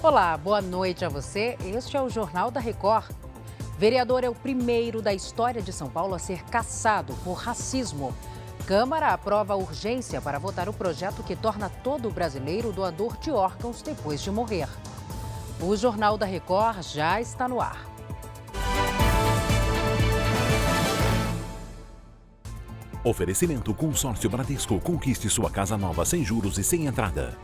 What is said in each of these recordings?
Olá, boa noite a você. Este é o Jornal da Record. Vereador é o primeiro da história de São Paulo a ser cassado por racismo. Câmara aprova a urgência para votar o projeto que torna todo brasileiro doador de órgãos depois de morrer. O Jornal da Record já está no ar. Oferecimento Consórcio Bradesco. Conquiste sua casa nova sem juros e sem entrada.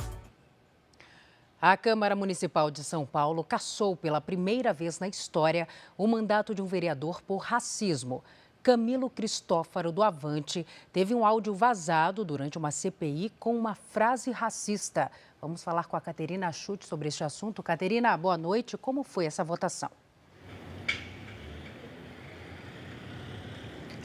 A Câmara Municipal de São Paulo cassou pela primeira vez na história o mandato de um vereador por racismo. Camilo Cristófaro, do Avante, teve um áudio vazado durante uma CPI com uma frase racista. Vamos falar com a Caterina Chute sobre este assunto. Caterina, boa noite. Como foi essa votação?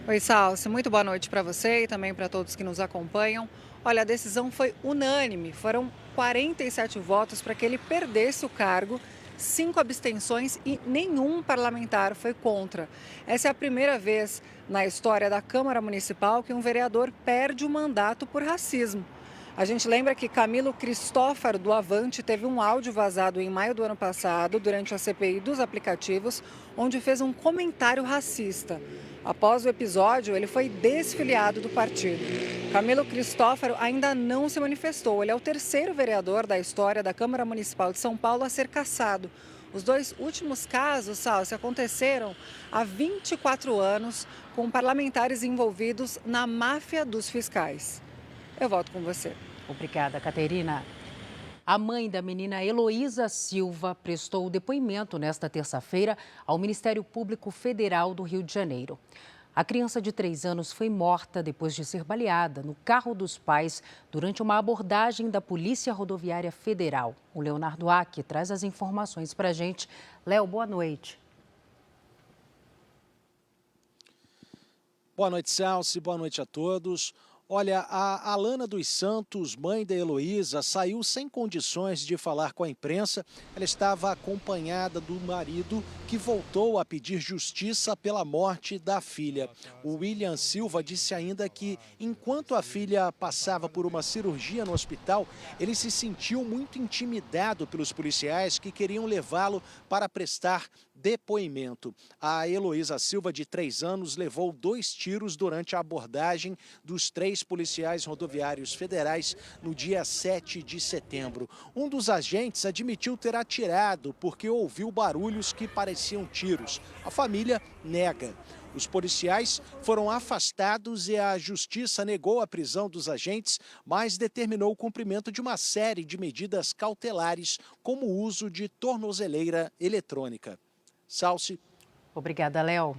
Oi, Salsi, muito boa noite para você e também para todos que nos acompanham. Olha, a decisão foi unânime, foram 47 votos para que ele perdesse o cargo, 5 abstenções e nenhum parlamentar foi contra. Essa é a primeira vez na história da Câmara Municipal que um vereador perde o mandato por racismo. A gente lembra que Camilo Cristófaro, do Avante, teve um áudio vazado em maio do ano passado, durante a CPI dos aplicativos, onde fez um comentário racista. Após o episódio, ele foi desfiliado do partido. Camilo Cristófaro ainda não se manifestou. Ele é o terceiro vereador da história da Câmara Municipal de São Paulo a ser cassado. Os dois últimos casos, Salsi, aconteceram há 24 anos com parlamentares envolvidos na máfia dos fiscais. Eu volto com você. Obrigada, Caterina. A mãe da menina Heloísa Silva prestou o depoimento nesta terça-feira ao Ministério Público Federal do Rio de Janeiro. A criança de 3 anos foi morta depois de ser baleada no carro dos pais durante uma abordagem da Polícia Rodoviária Federal. O Leonardo Aque traz as informações para a gente. Léo, boa noite. Boa noite, Salsi. Boa noite a todos. Olha, a Alana dos Santos, mãe da Heloísa, saiu sem condições de falar com a imprensa. Ela estava acompanhada do marido, que voltou a pedir justiça pela morte da filha. O William Silva disse ainda que, enquanto a filha passava por uma cirurgia no hospital, ele se sentiu muito intimidado pelos policiais que queriam levá-lo para prestar depoimento. A Heloísa Silva, de 3 anos, levou 2 tiros durante a abordagem dos 3 policiais rodoviários federais no dia 7 de setembro. Um dos agentes admitiu ter atirado porque ouviu barulhos que pareciam tiros. A família nega. Os policiais foram afastados e a justiça negou a prisão dos agentes, mas determinou o cumprimento de uma série de medidas cautelares, como o uso de tornozeleira eletrônica. Salsi. Obrigada, Léo.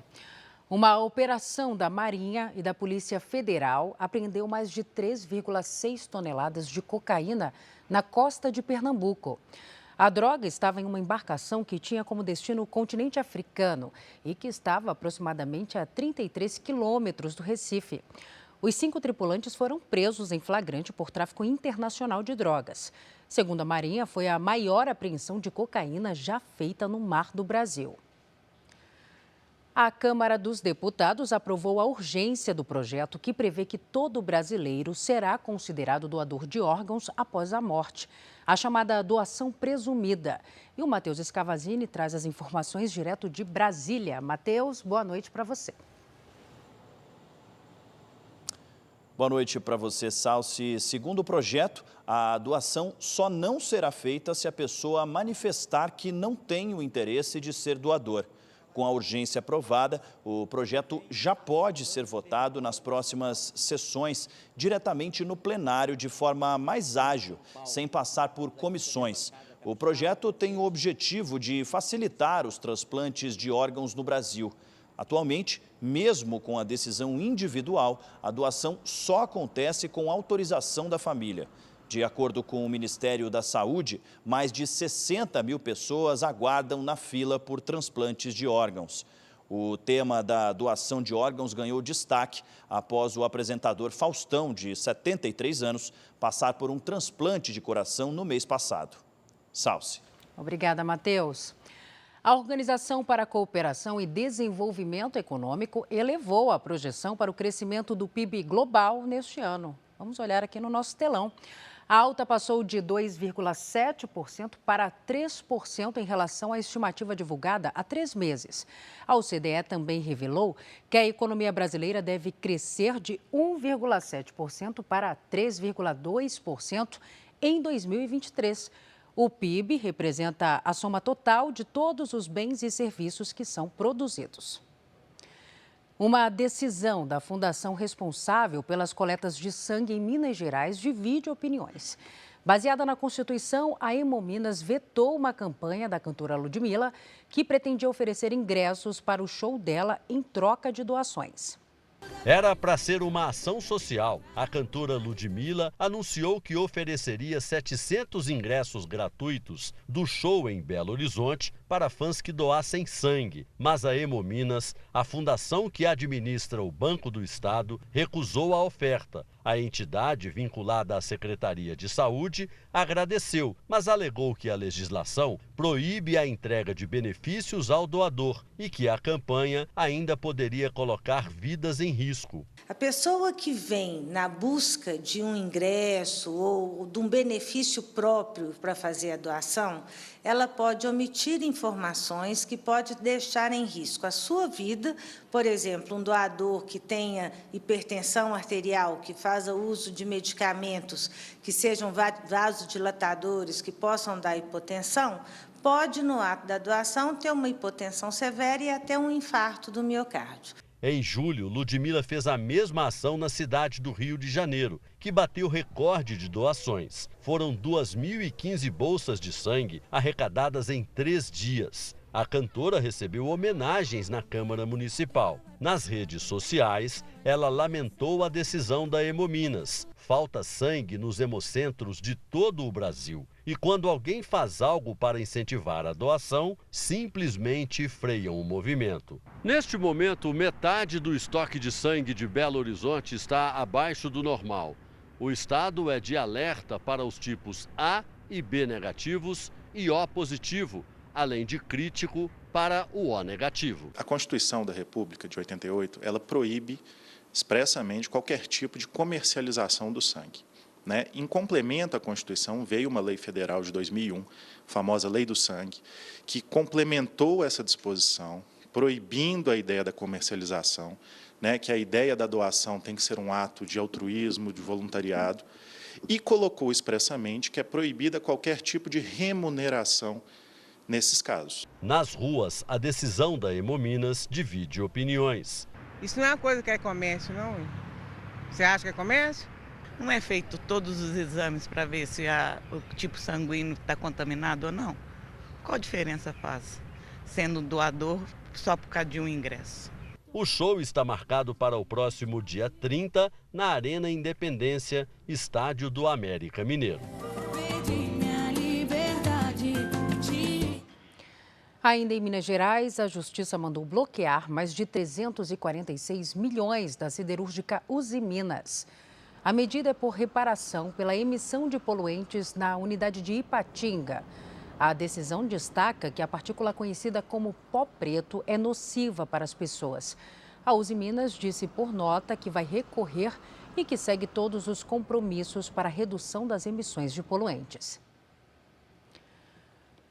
Uma operação da Marinha e da Polícia Federal apreendeu mais de 3,6 toneladas de cocaína na costa de Pernambuco. A droga estava em uma embarcação que tinha como destino o continente africano e que estava aproximadamente a 33 quilômetros do Recife. Os 5 tripulantes foram presos em flagrante por tráfico internacional de drogas. Segundo a Marinha, foi a maior apreensão de cocaína já feita no mar do Brasil. A Câmara dos Deputados aprovou a urgência do projeto que prevê que todo brasileiro será considerado doador de órgãos após a morte, a chamada doação presumida. E o Matheus Escavazini traz as informações direto de Brasília. Matheus, boa noite para você. Boa noite para você, Salsi. Segundo o projeto, a doação só não será feita se a pessoa manifestar que não tem o interesse de ser doador. Com a urgência aprovada, o projeto já pode ser votado nas próximas sessões, diretamente no plenário, de forma mais ágil, sem passar por comissões. O projeto tem o objetivo de facilitar os transplantes de órgãos no Brasil. Atualmente, mesmo com a decisão individual, a doação só acontece com autorização da família. De acordo com o Ministério da Saúde, mais de 60 mil pessoas aguardam na fila por transplantes de órgãos. O tema da doação de órgãos ganhou destaque após o apresentador Faustão, de 73 anos, passar por um transplante de coração no mês passado. Salsi. Obrigada, Matheus. A Organização para a Cooperação e Desenvolvimento Econômico elevou a projeção para o crescimento do PIB global neste ano. Vamos olhar aqui no nosso telão. A alta passou de 2,7% para 3% em relação à estimativa divulgada há 3 meses. A OCDE também revelou que a economia brasileira deve crescer de 1,7% para 3,2% em 2023. O PIB representa a soma total de todos os bens e serviços que são produzidos. Uma decisão da fundação responsável pelas coletas de sangue em Minas Gerais divide opiniões. Baseada na Constituição, a Hemominas vetou uma campanha da cantora Ludmilla que pretendia oferecer ingressos para o show dela em troca de doações. Era para ser uma ação social. A cantora Ludmilla anunciou que ofereceria 700 ingressos gratuitos do show em Belo Horizonte para fãs que doassem sangue. Mas a Hemominas, a fundação que administra o Banco do Estado, recusou a oferta. A entidade, vinculada à Secretaria de Saúde, agradeceu, mas alegou que a legislação proíbe a entrega de benefícios ao doador e que a campanha ainda poderia colocar vidas em risco. A pessoa que vem na busca de um ingresso ou de um benefício próprio para fazer a doação, ela pode omitir informações que podem deixar em risco a sua vida. Por exemplo, um doador que tenha hipertensão arterial, que faça uso de medicamentos que sejam vasodilatadores, que possam dar hipotensão, pode, no ato da doação, ter uma hipotensão severa e até um infarto do miocárdio. Em julho, Ludmilla fez a mesma ação na cidade do Rio de Janeiro, que bateu recorde de doações. Foram 2.015 bolsas de sangue arrecadadas em 3 dias. A cantora recebeu homenagens na Câmara Municipal. Nas redes sociais, ela lamentou a decisão da Hemominas. Falta sangue nos hemocentros de todo o Brasil. E quando alguém faz algo para incentivar a doação, simplesmente freiam o movimento. Neste momento, metade do estoque de sangue de Belo Horizonte está abaixo do normal. O estado é de alerta para os tipos A e B negativos e O positivo, além de crítico para o O negativo. A Constituição da República de 88, ela proíbe expressamente qualquer tipo de comercialização do sangue. Em complemento à Constituição, veio uma lei federal de 2001, a famosa Lei do Sangue, que complementou essa disposição, proibindo a ideia da comercialização, que a ideia da doação tem que ser um ato de altruísmo, de voluntariado, e colocou expressamente que é proibida qualquer tipo de remuneração nesses casos. Nas ruas, a decisão da Hemominas divide opiniões. Isso não é uma coisa que é comércio, não? Você acha que é comércio? Não é feito todos os exames para ver se o tipo sanguíneo está contaminado ou não? Qual a diferença faz, sendo doador só por causa de um ingresso? O show está marcado para o próximo dia 30, na Arena Independência, estádio do América Mineiro. Ainda em Minas Gerais, a Justiça mandou bloquear mais de 346 milhões da siderúrgica Usiminas. A medida é por reparação pela emissão de poluentes na unidade de Ipatinga. A decisão destaca que a partícula conhecida como pó preto é nociva para as pessoas. A Usiminas disse por nota que vai recorrer e que segue todos os compromissos para a redução das emissões de poluentes.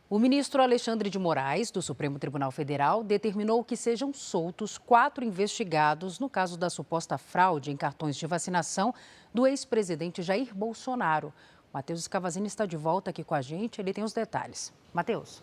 O ministro Alexandre de Moraes, do Supremo Tribunal Federal, determinou que sejam soltos 4 investigados no caso da suposta fraude em cartões de vacinação do ex-presidente Jair Bolsonaro. Matheus Escavazini está de volta aqui com a gente, ele tem os detalhes. Matheus.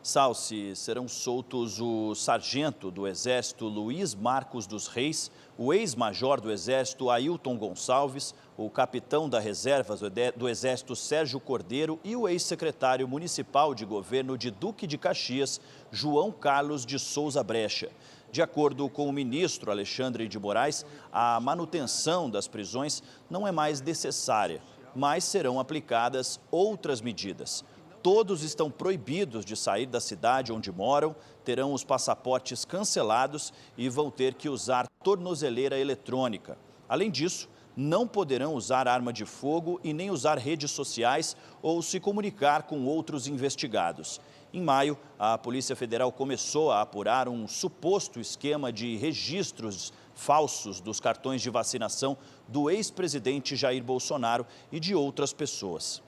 Salsi, serão soltos o sargento do Exército Luiz Marcos dos Reis, o ex-major do Exército Ailton Gonçalves, o capitão da reserva do Exército Sérgio Cordeiro e o ex-secretário municipal de governo de Duque de Caxias, João Carlos de Souza Brecha. De acordo com o ministro Alexandre de Moraes, a manutenção das prisões não é mais necessária, mas serão aplicadas outras medidas. Todos estão proibidos de sair da cidade onde moram, terão os passaportes cancelados e vão ter que usar tornozeleira eletrônica. Além disso, não poderão usar arma de fogo e nem usar redes sociais ou se comunicar com outros investigados. Em maio, a Polícia Federal começou a apurar um suposto esquema de registros falsos dos cartões de vacinação do ex-presidente Jair Bolsonaro e de outras pessoas.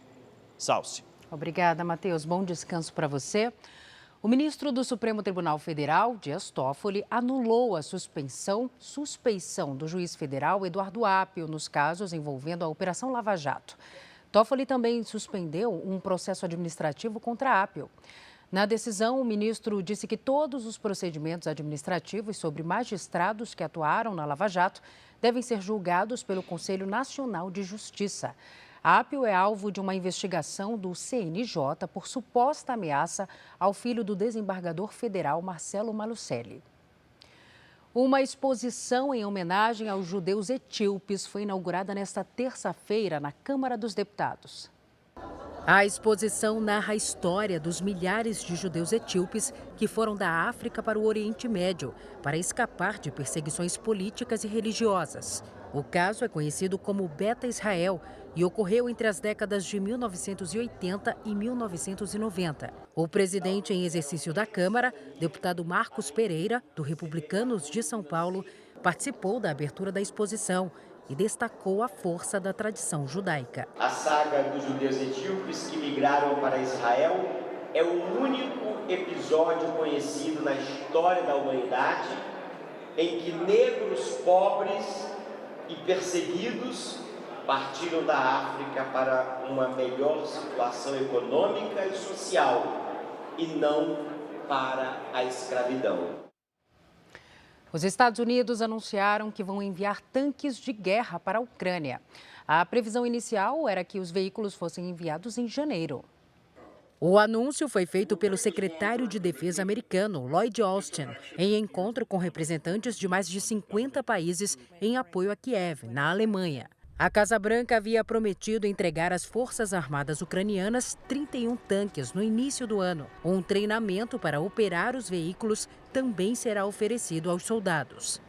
Salce. Obrigada, Matheus. Bom descanso para você. O ministro do Supremo Tribunal Federal, Dias Toffoli, anulou a suspeição do juiz federal Eduardo Apio nos casos envolvendo a Operação Lava Jato. Toffoli também suspendeu um processo administrativo contra Apio. Na decisão, o ministro disse que todos os procedimentos administrativos sobre magistrados que atuaram na Lava Jato devem ser julgados pelo Conselho Nacional de Justiça. Apio é alvo de uma investigação do CNJ por suposta ameaça ao filho do desembargador federal Marcelo Malucelli. Uma exposição em homenagem aos judeus etíopes foi inaugurada nesta terça-feira na Câmara dos Deputados. A exposição narra a história dos milhares de judeus etíopes que foram da África para o Oriente Médio para escapar de perseguições políticas e religiosas. O caso é conhecido como Beta Israel e ocorreu entre as décadas de 1980 e 1990. O presidente em exercício da Câmara, deputado Marcos Pereira, do Republicanos de São Paulo, participou da abertura da exposição e destacou a força da tradição judaica. A saga dos judeus etíopes que migraram para Israel é o único episódio conhecido na história da humanidade em que negros pobres e perseguidos partiram da África para uma melhor situação econômica e social e não para a escravidão. Os Estados Unidos anunciaram que vão enviar tanques de guerra para a Ucrânia. A previsão inicial era que os veículos fossem enviados em janeiro. O anúncio foi feito pelo secretário de Defesa americano, Lloyd Austin, em encontro com representantes de mais de 50 países em apoio a Kiev, na Alemanha. A Casa Branca havia prometido entregar às Forças Armadas ucranianas 31 tanques no início do ano. Um treinamento para operar os veículos também será oferecido aos soldados.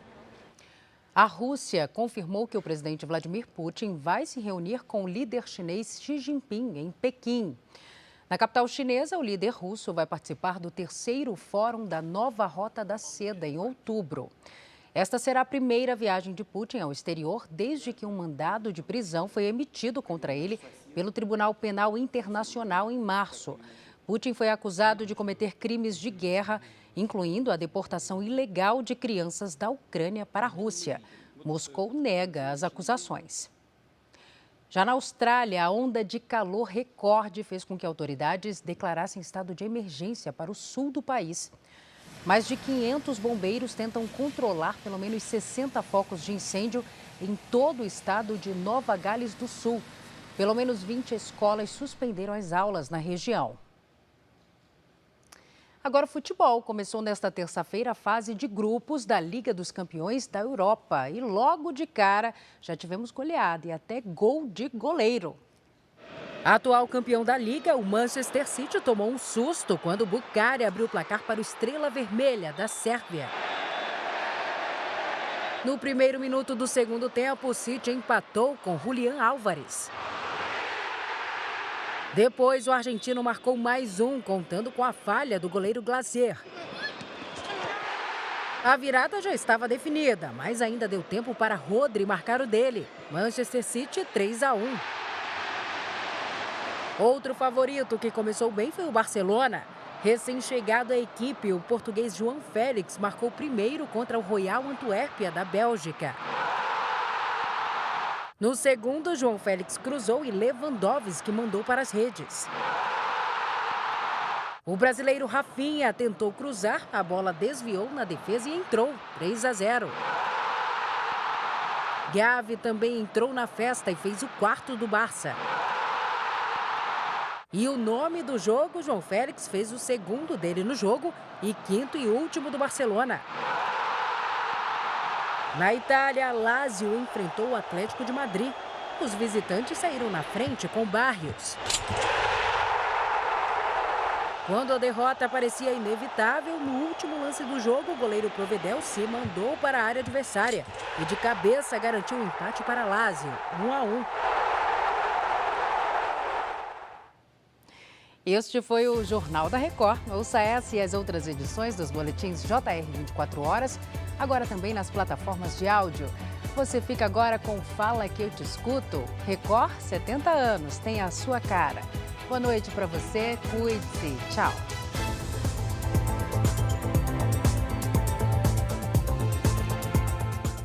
A Rússia confirmou que o presidente Vladimir Putin vai se reunir com o líder chinês Xi Jinping em Pequim. Na capital chinesa, o líder russo vai participar do 3º Fórum da Nova Rota da Seda em outubro. Esta será a primeira viagem de Putin ao exterior desde que um mandado de prisão foi emitido contra ele pelo Tribunal Penal Internacional em março. Putin foi acusado de cometer crimes de guerra, incluindo a deportação ilegal de crianças da Ucrânia para a Rússia. Moscou nega as acusações. Já na Austrália, a onda de calor recorde fez com que autoridades declarassem estado de emergência para o sul do país. Mais de 500 bombeiros tentam controlar pelo menos 60 focos de incêndio em todo o estado de Nova Gales do Sul. Pelo menos 20 escolas suspenderam as aulas na região. Agora, o futebol. Começou nesta terça-feira a fase de grupos da Liga dos Campeões da Europa. E logo de cara já tivemos goleada e até gol de goleiro. Atual campeão da Liga, o Manchester City tomou um susto quando o Bucari abriu o placar para o Estrela Vermelha da Sérvia. No primeiro minuto do segundo tempo, o City empatou com Julián Álvares. Depois, o argentino marcou mais um, contando com a falha do goleiro Glazer. A virada já estava definida, mas ainda deu tempo para Rodri marcar o dele. Manchester City 3-1. Outro favorito que começou bem foi o Barcelona. Recém-chegado à equipe, o português João Félix marcou primeiro contra o Royal Antuérpia da Bélgica. No segundo, João Félix cruzou e Lewandowski mandou para as redes. O brasileiro Rafinha tentou cruzar, a bola desviou na defesa e entrou, 3-0. Gavi também entrou na festa e fez o quarto do Barça. E o nome do jogo, João Félix fez o segundo dele no jogo e quinto e último do Barcelona. Na Itália, Lazio enfrentou o Atlético de Madrid. Os visitantes saíram na frente com Barrios. Quando a derrota parecia inevitável, no último lance do jogo, o goleiro Provedel se mandou para a área adversária e de cabeça garantiu um empate para Lazio, 1-1. Este foi o Jornal da Record. Ouça essa e as outras edições dos boletins JR 24 horas, agora também nas plataformas de áudio. Você fica agora com Fala Que Eu Te Escuto. Record 70 anos, tem a sua cara. Boa noite para você, cuide-se. Tchau.